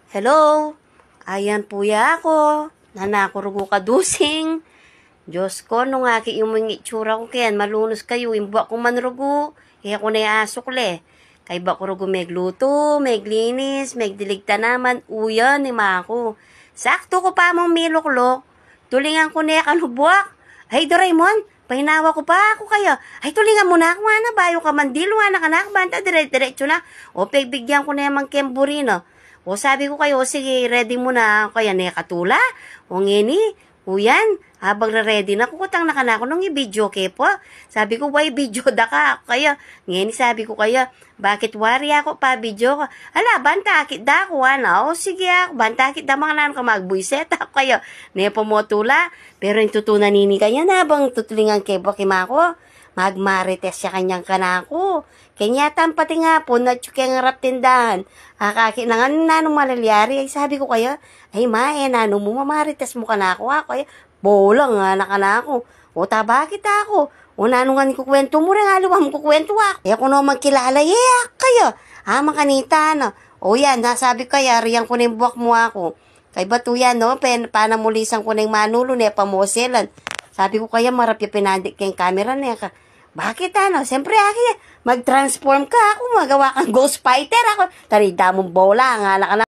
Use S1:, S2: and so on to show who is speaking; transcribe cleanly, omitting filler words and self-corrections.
S1: Hello? Ayan po ya ako. Nanakurugo ka dusing. Diyos ko, nung aki yung mga itsura ko kayan, malunos kayo, imba ko manrugo. Kaya ko na iasok le. Kay ba kurugo megluto, meglinis, megdiligta naman, uyan ni mako. Sakto ko pa mong miluklok. Tulingan ko na kanubwak. Ay, Doraemon, pahinawa ko pa ako kayo. Ay, tulingan mo na ako na, bayo ka mandilo, anak anak, banta, dire-diretso na. O, pagbigyan ko na yung kemburino. O, sabi ko kayo, sige, ready mo na, kaya na katula. O, ngini, uyan, habang ready na, kukutang na ka na ako nung i-video ke po. Sabi ko, why video da ka? Kaya, ngini, sabi ko kaya, bakit wari ako pa video ka? Ala, bantakit da ako, ano? O, sige ako, bantakit da mga nanon ka magbuiset ako kayo. Niya po mo tula, pero yung tutunan nini kanya na, bang tutulingan ke po kimako? Magmarites siya kanyang kanako. Kanya tampati nga po, na tsukyang harap tindahan. Akaki na nga nanong malalyari. Ay sabi ko kayo, ay ma, nanong mo mamarites mo kanako ako. Ay, bolang nga na kanako. O tabakit ako. O nanong nga ni kukwento mo rin, aluwa mo kukwento ako. Eh ako naman kilala, kayo. Ama kanita, no. O yan, nasabi ko kaya, riyan ko na yung buwak mo ako. Kay bato yan, no, panamulisan ko na yung manulo niya, pamoselan. Sabi ko kaya, marap yung pinandik kayong camera niya ka. Bakit ano? Siyempre, mag-transform ka ako, magawa kang ghost fighter ako. Tarida mong bola, nga na ka na.